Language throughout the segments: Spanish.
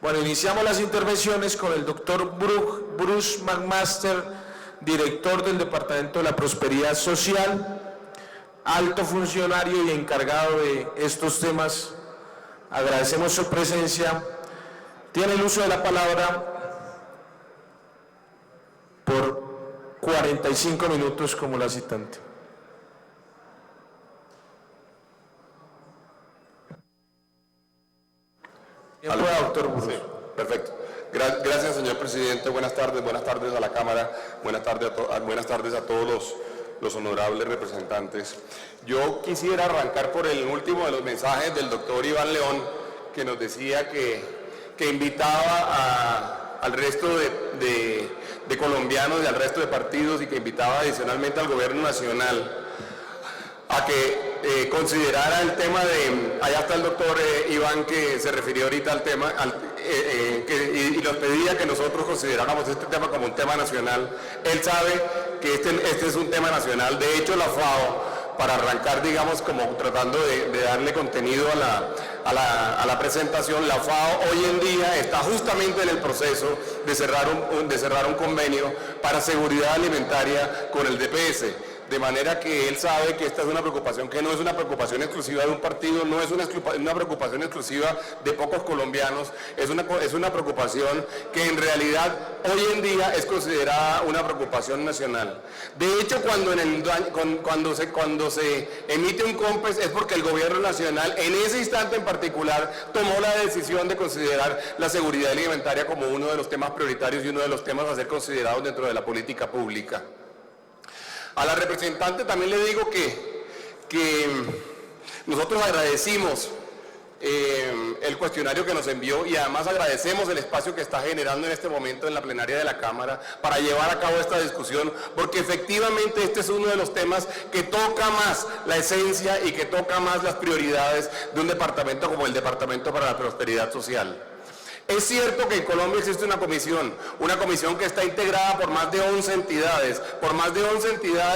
Bueno, iniciamos las intervenciones con el doctor Bruce McMaster, director del Departamento de la Prosperidad Social, alto funcionario y encargado de estos temas. Agradecemos su presencia. Tiene el uso de la palabra por 45 minutos como la citante. Doctor Bruce. Sí, perfecto. Gracias, señor presidente. Buenas tardes a la Cámara, buenas tardes a todos los honorables representantes. Yo quisiera arrancar por el último de los mensajes del doctor Iván León, que nos decía que invitaba al resto de colombianos y al resto de partidos, y que invitaba adicionalmente al gobierno nacional a que considerara el tema de, allá está el doctor Iván, que se refirió ahorita al tema, y nos pedía que nosotros consideráramos este tema como un tema nacional. Él sabe que este es un tema nacional. De hecho, la FAO, para arrancar, digamos, como tratando de darle contenido a la presentación, la FAO hoy en día está justamente en el proceso de cerrar un convenio para seguridad alimentaria con el DPS. De manera que él sabe que esta es una preocupación que no es una preocupación exclusiva de un partido, no es una preocupación exclusiva de pocos colombianos, es una preocupación que en realidad hoy en día es considerada una preocupación nacional. De hecho, cuando se emite un COMPES es porque el gobierno nacional en ese instante en particular tomó la decisión de considerar la seguridad alimentaria como uno de los temas prioritarios y uno de los temas a ser considerados dentro de la política pública. A la representante también le digo que nosotros agradecimos el cuestionario que nos envió, y además agradecemos el espacio que está generando en este momento en la plenaria de la Cámara para llevar a cabo esta discusión, porque efectivamente este es uno de los temas que toca más la esencia y que toca más las prioridades de un departamento como el Departamento para la Prosperidad Social. Es cierto que en Colombia existe una comisión que está integrada por más de 11 entidades,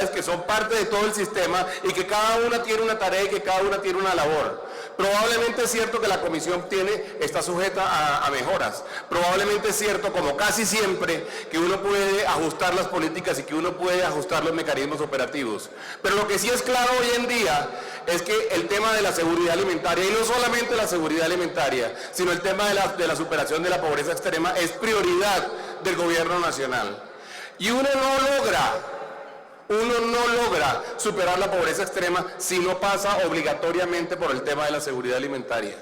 que son parte de todo el sistema y que cada una tiene una tarea y que cada una tiene una labor. Probablemente es cierto que la comisión está sujeta a mejoras. Probablemente es cierto, como casi siempre, que uno puede ajustar las políticas y que uno puede ajustar los mecanismos operativos. Pero lo que sí es claro hoy en día es que el tema de la seguridad alimentaria, y no solamente la seguridad alimentaria, sino el tema de la superación de la pobreza extrema, es prioridad del gobierno nacional. Y uno no logra superar la pobreza extrema si no pasa obligatoriamente por el tema de la seguridad alimentaria.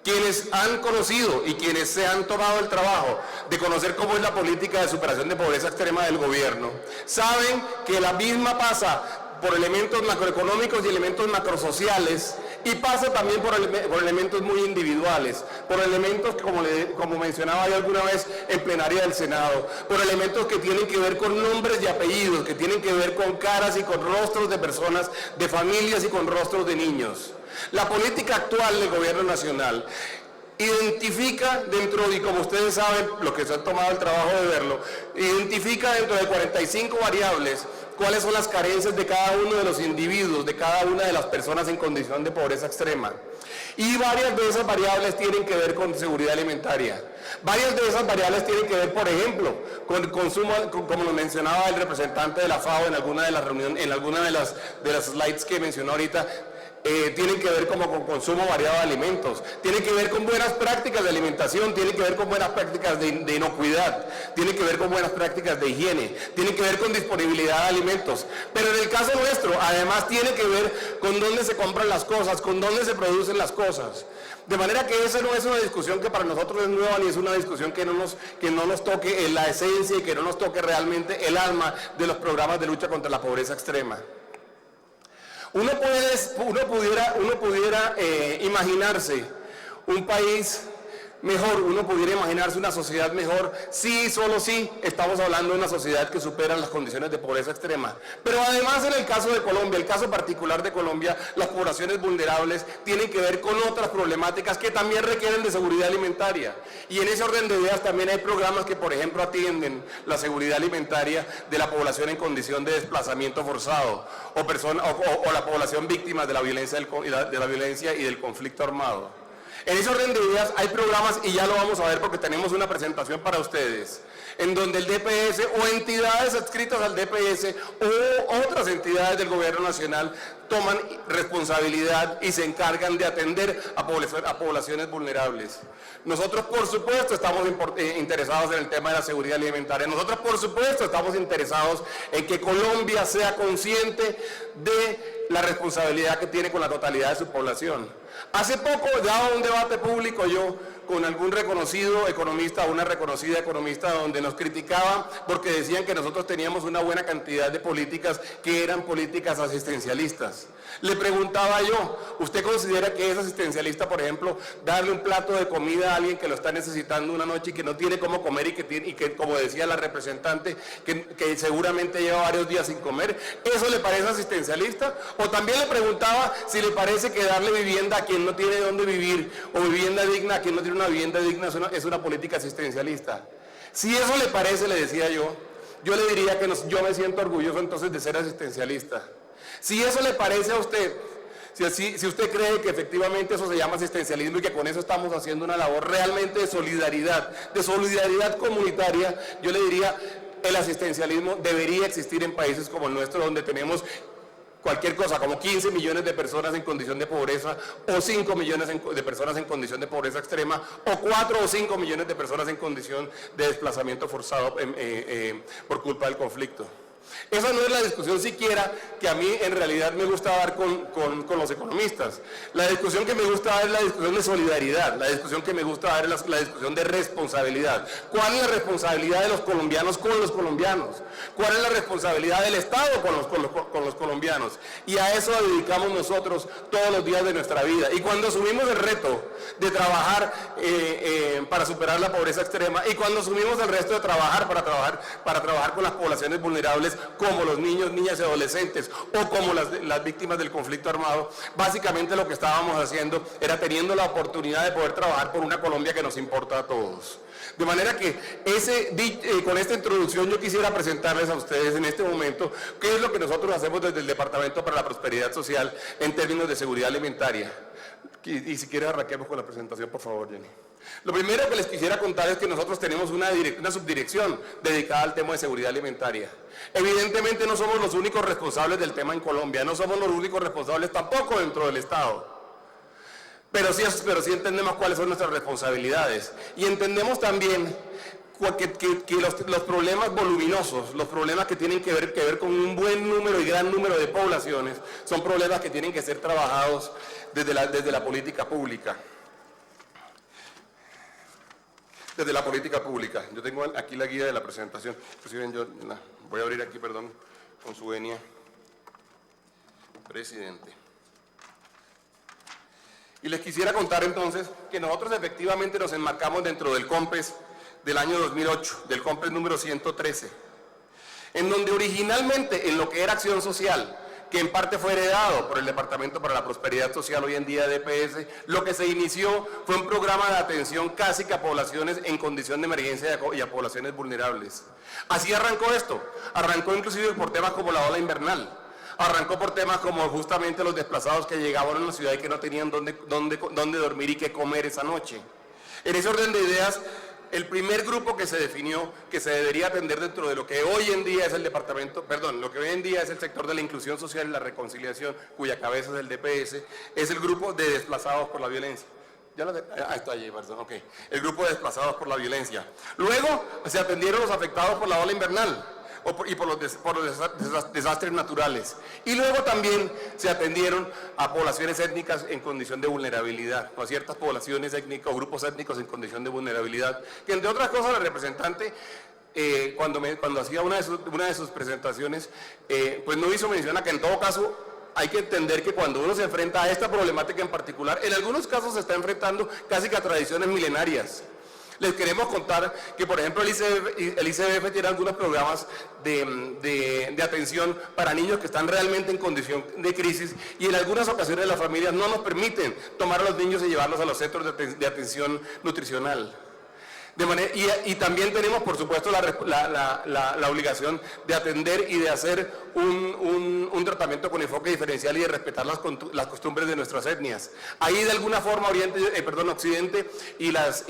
Quienes han conocido y quienes se han tomado el trabajo de conocer cómo es la política de superación de pobreza extrema del gobierno, saben que la misma pasa por elementos macroeconómicos y elementos macrosociales, y pasa también por elementos muy individuales, por elementos que, como mencionaba yo alguna vez en plenaria del Senado, por elementos que tienen que ver con nombres y apellidos, que tienen que ver con caras y con rostros de personas, de familias y con rostros de niños. La política actual del gobierno nacional identifica dentro, y como ustedes saben, los que se han tomado el trabajo de verlo, identifica dentro de 45 variables cuáles son las carencias de cada uno de los individuos, de cada una de las personas en condición de pobreza extrema. Y varias de esas variables tienen que ver con seguridad alimentaria. Varias de esas variables tienen que ver, por ejemplo, con el consumo, como lo mencionaba el representante de la FAO en alguna de las reuniones, en alguna de las slides que mencionó ahorita. Tienen que ver como con consumo variado de alimentos, tienen que ver con buenas prácticas de alimentación, tienen que ver con buenas prácticas de inocuidad, tienen que ver con buenas prácticas de higiene, tienen que ver con disponibilidad de alimentos. Pero en el caso nuestro, además tiene que ver con dónde se compran las cosas, con dónde se producen las cosas. De manera que esa no es una discusión que para nosotros es nueva, ni es una discusión que no nos toque en la esencia y que no nos toque realmente el alma de los programas de lucha contra la pobreza extrema. Uno pudiera imaginarse un país mejor, uno pudiera imaginarse una sociedad mejor, sí, solo sí, estamos hablando de una sociedad que supera las condiciones de pobreza extrema. Pero además en el caso de Colombia, el caso particular de Colombia, las poblaciones vulnerables tienen que ver con otras problemáticas que también requieren de seguridad alimentaria. Y en ese orden de ideas también hay programas que, por ejemplo, atienden la seguridad alimentaria de la población en condición de desplazamiento forzado o la población víctima de la violencia y del conflicto armado. En ese orden de ideas hay programas, y ya lo vamos a ver porque tenemos una presentación para ustedes, en donde el DPS o entidades adscritas al DPS o otras entidades del gobierno nacional toman responsabilidad y se encargan de atender a poblaciones vulnerables. Nosotros, por supuesto, estamos interesados en el tema de la seguridad alimentaria. Nosotros, por supuesto, estamos interesados en que Colombia sea consciente de la responsabilidad que tiene con la totalidad de su población. Hace poco daba un debate público yo con algún reconocido economista o una reconocida economista donde nos criticaban porque decían que nosotros teníamos una buena cantidad de políticas que eran políticas asistencialistas. Le preguntaba yo, ¿usted considera que es asistencialista, por ejemplo, darle un plato de comida a alguien que lo está necesitando una noche y que no tiene cómo comer y que como decía la representante, que seguramente lleva varios días sin comer? ¿Eso le parece asistencialista? O también le preguntaba si le parece que darle vivienda a quien no tiene dónde vivir o vivienda digna a quien no tiene una vivienda digna es una política asistencialista. Si eso le parece, le decía yo le diría que yo me siento orgulloso entonces de ser asistencialista. Si eso le parece a usted, si usted cree que efectivamente eso se llama asistencialismo y que con eso estamos haciendo una labor realmente de solidaridad comunitaria, yo le diría, el asistencialismo debería existir en países como el nuestro, donde tenemos cualquier cosa, como 15 millones de personas en condición de pobreza, o 5 millones de personas en condición de pobreza extrema, o 4 o 5 millones de personas en condición de desplazamiento forzado por culpa del conflicto. Esa no es la discusión siquiera que a mí en realidad me gusta dar con los economistas. La discusión que me gusta dar es la discusión de solidaridad, la discusión que me gusta dar es la discusión de responsabilidad. ¿Cuál es la responsabilidad de los colombianos con los colombianos? ¿Cuál es la responsabilidad del Estado con los colombianos? Y a eso dedicamos nosotros todos los días de nuestra vida. Y cuando asumimos el reto de trabajar para superar la pobreza extrema, y cuando asumimos el resto de trabajar para trabajar con las poblaciones vulnerables, como los niños, niñas y adolescentes, o como las víctimas del conflicto armado, básicamente lo que estábamos haciendo era teniendo la oportunidad de poder trabajar por una Colombia que nos importa a todos. De manera que con esta introducción yo quisiera presentarles a ustedes en este momento qué es lo que nosotros hacemos desde el Departamento para la Prosperidad Social en términos de seguridad alimentaria. Y si quieres arranquemos con la presentación, por favor, Jenny. Lo primero que les quisiera contar es que nosotros tenemos una subdirección dedicada al tema de seguridad alimentaria. Evidentemente no somos los únicos responsables del tema en Colombia, no somos los únicos responsables tampoco dentro del Estado. Pero sí entendemos cuáles son nuestras responsabilidades. Y entendemos también que los problemas voluminosos, los problemas que tienen que ver con un buen número y gran número de poblaciones, son problemas que tienen que ser trabajados desde la política pública. Desde la política pública. Yo tengo aquí la guía de la presentación. Inclusive yo voy a abrir aquí, perdón, con su venia. Presidente. Y les quisiera contar entonces que nosotros efectivamente nos enmarcamos dentro del COMPES del año 2008, del COMPES número 113, en donde originalmente en lo que era acción social, que en parte fue heredado por el Departamento para la Prosperidad Social, hoy en día DPS, lo que se inició fue un programa de atención casi que a poblaciones en condición de emergencia y a poblaciones vulnerables. Así arrancó esto, arrancó inclusive por temas como la ola invernal, arrancó por temas como justamente los desplazados que llegaban a la ciudad y que no tenían dónde dormir y qué comer esa noche. En ese orden de ideas, el primer grupo que se definió que se debería atender dentro de lo que hoy en día es lo que hoy en día es el sector de la inclusión social y la reconciliación, cuya cabeza es el DPS, es el grupo de desplazados por la violencia. Está allí, perdón, ok. El grupo de desplazados por la violencia. Luego se atendieron los afectados por la ola invernal y por los desastres naturales. Y luego también se atendieron a poblaciones étnicas en condición de vulnerabilidad, o a ciertas poblaciones étnicas o grupos étnicos en condición de vulnerabilidad, que entre otras cosas la representante, cuando hacía una de sus presentaciones, pues no hizo mención a que en todo caso hay que entender que cuando uno se enfrenta a esta problemática en particular, en algunos casos se está enfrentando casi que a tradiciones milenarias. Les queremos contar que, por ejemplo, el ICBF tiene algunos programas de atención para niños que están realmente en condición de crisis, y en algunas ocasiones las familias no nos permiten tomar a los niños y llevarlos a los centros de atención nutricional. Y también tenemos, por supuesto, la obligación de atender y de hacer un tratamiento con enfoque diferencial y de respetar las costumbres de nuestras etnias. Ahí, de alguna forma, Occidente y las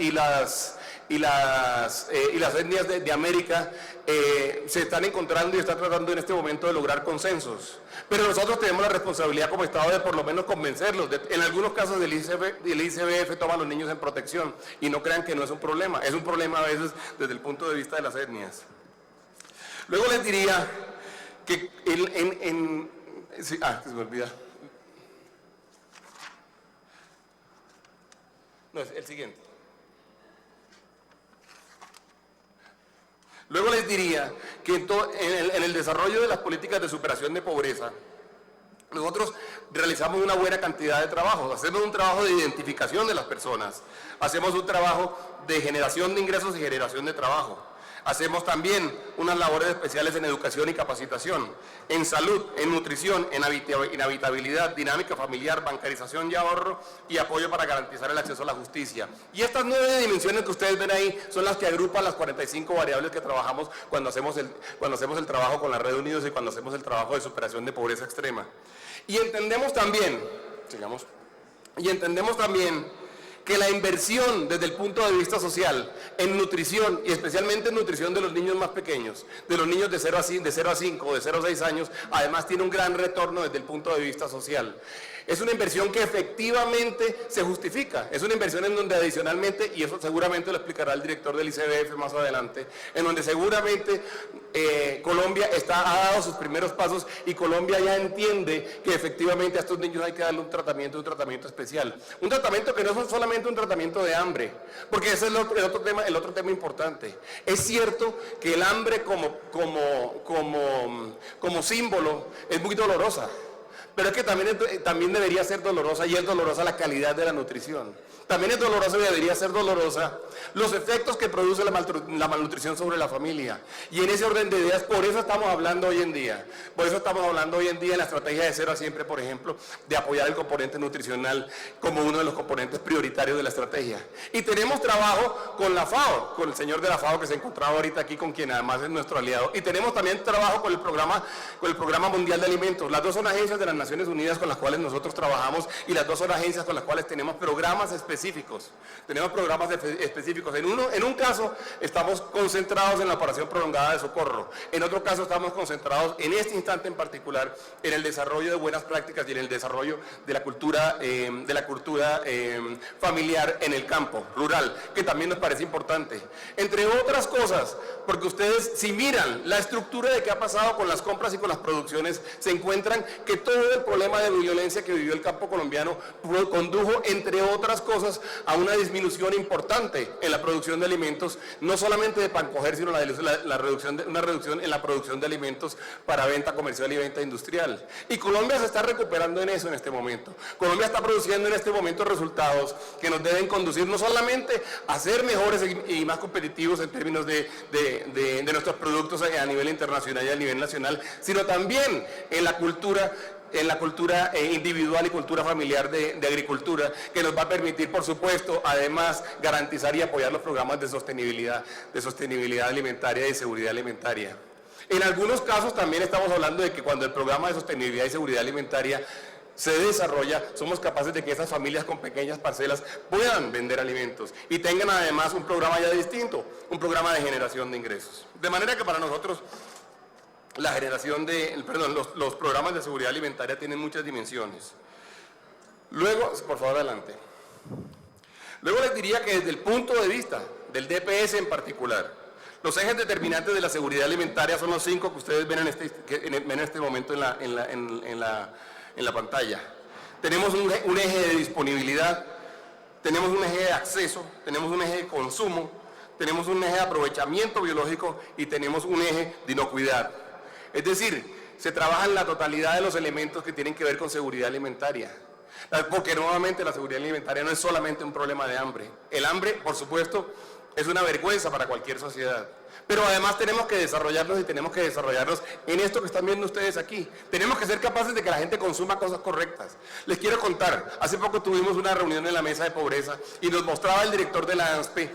etnias de América se están encontrando y están tratando en este momento de lograr consensos. Pero nosotros tenemos la responsabilidad como Estado de por lo menos convencerlos. En algunos casos el ICBF toma a los niños en protección y no crean que no es un problema. Es un problema a veces desde el punto de vista de las etnias. Luego les diría que se me olvida. No, es el siguiente. Luego les diría que en el desarrollo de las políticas de superación de pobreza, nosotros realizamos una buena cantidad de trabajos, hacemos un trabajo de identificación de las personas, hacemos un trabajo de generación de ingresos y generación de trabajo. Hacemos también unas labores especiales en educación y capacitación, en salud, en nutrición, en habitabilidad, dinámica familiar, bancarización y ahorro y apoyo para garantizar el acceso a la justicia. Y estas 9 dimensiones que ustedes ven ahí son las que agrupan las 45 variables que trabajamos cuando hacemos el trabajo con la Red Unidos y cuando hacemos el trabajo de superación de pobreza extrema. Y entendemos también, que la inversión desde el punto de vista social en nutrición y especialmente en nutrición de los niños más pequeños, de los niños de 0 a 5 o de 0 a 6 años, además tiene un gran retorno desde el punto de vista social. Es una inversión que efectivamente se justifica, es una inversión en donde adicionalmente, y eso seguramente lo explicará el director del ICBF más adelante, en donde seguramente Colombia ha dado sus primeros pasos y Colombia ya entiende que efectivamente a estos niños hay que darle un tratamiento especial. Un tratamiento que no es solamente un tratamiento de hambre, porque ese es el otro tema importante. Es cierto que el hambre como símbolo es muy dolorosa, pero es que también debería ser dolorosa, y es dolorosa la calidad de la nutrición. También es dolorosa y debería ser dolorosa los efectos que produce la malnutrición sobre la familia. Y en ese orden de ideas, por eso estamos hablando hoy en día. Por eso estamos hablando hoy en día en la estrategia de 0 a Siempre, por ejemplo, de apoyar el componente nutricional como uno de los componentes prioritarios de la estrategia. Y tenemos trabajo con la FAO, con el señor de la FAO que se encontraba ahorita aquí, con quien además es nuestro aliado. Y tenemos también trabajo con el Programa Mundial de Alimentos. Las dos son agencias de las Naciones Unidas con las cuales nosotros trabajamos y las dos son agencias con las cuales tenemos programas específicos. Tenemos programas específicos. En un caso estamos concentrados en la operación prolongada de socorro. En otro caso estamos concentrados en este instante en particular en el desarrollo de buenas prácticas y en el desarrollo de la cultura familiar en el campo rural, que también nos parece importante. Entre otras cosas, porque ustedes si miran la estructura de qué ha pasado con las compras y con las producciones, se encuentran que todo el problema de violencia que vivió el campo colombiano condujo, entre otras cosas, a una disminución importante en la producción de alimentos, no solamente de pan coger, sino una reducción en la producción de alimentos para venta comercial y venta industrial. Y Colombia se está recuperando en eso en este momento. Colombia está produciendo en este momento resultados que nos deben conducir no solamente a ser mejores y más competitivos en términos de nuestros productos a nivel internacional y a nivel nacional, sino también en la cultura individual y cultura familiar de agricultura, que nos va a permitir, por supuesto, además garantizar y apoyar los programas de sostenibilidad alimentaria y de seguridad alimentaria. En algunos casos también estamos hablando de que cuando el programa de sostenibilidad y seguridad alimentaria se desarrolla, somos capaces de que esas familias con pequeñas parcelas puedan vender alimentos y tengan además un programa ya distinto, un programa de generación de ingresos. De manera que para nosotros los programas de seguridad alimentaria tienen muchas dimensiones. Luego, por favor, adelante. Luego les diría que desde el punto de vista del DPS en particular, los ejes determinantes de la seguridad alimentaria son los 5 que ustedes ven en este momento en la pantalla. Tenemos un eje de disponibilidad, tenemos un eje de acceso, tenemos un eje de consumo, tenemos un eje de aprovechamiento biológico y tenemos un eje de inocuidad. Es decir, se trabaja en la totalidad de los elementos que tienen que ver con seguridad alimentaria. Porque nuevamente la seguridad alimentaria no es solamente un problema de hambre. El hambre, por supuesto, es una vergüenza para cualquier sociedad. Pero además tenemos que desarrollarlos en esto que están viendo ustedes aquí. Tenemos que ser capaces de que la gente consuma cosas correctas. Les quiero contar, hace poco tuvimos una reunión en la mesa de pobreza y nos mostraba el director de la ANSPE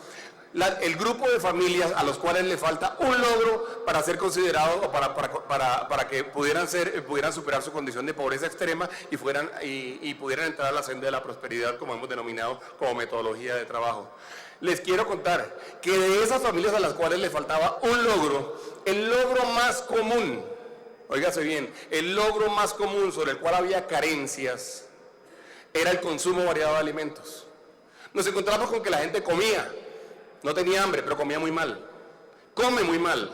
el grupo de familias a los cuales le falta un logro para ser considerados o para que pudieran superar su condición de pobreza extrema y pudieran entrar a la senda de la prosperidad, como hemos denominado como metodología de trabajo. Les quiero contar que de esas familias a las cuales le faltaba un logro, el logro más común, óigase bien, el logro más común sobre el cual había carencias era el consumo variado de alimentos. Nos encontramos con que la gente comía, no tenía hambre, pero comía muy mal, come muy mal.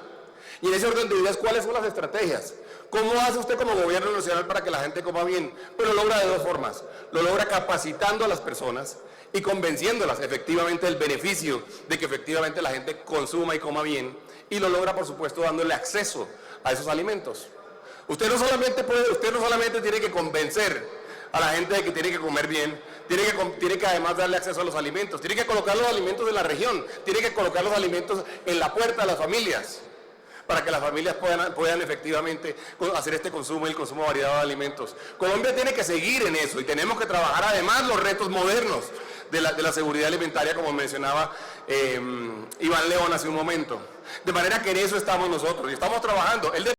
Y en ese orden de ideas, ¿cuáles son las estrategias? ¿Cómo hace usted como gobierno nacional para que la gente coma bien? Pues lo logra de dos formas. Lo logra capacitando a las personas y convenciéndolas efectivamente del beneficio de que efectivamente la gente consuma y coma bien, y lo logra, por supuesto, dándole acceso a esos alimentos. Usted no solamente tiene que convencer a la gente de que tiene que comer bien, tiene que además darle acceso a los alimentos, tiene que colocar los alimentos en la región, tiene que colocar los alimentos en la puerta de las familias, para que las familias puedan efectivamente hacer este consumo y el consumo variado de alimentos. Colombia tiene que seguir en eso y tenemos que trabajar además los retos modernos de la seguridad alimentaria, como mencionaba Iván León hace un momento. De manera que en eso estamos nosotros y estamos trabajando.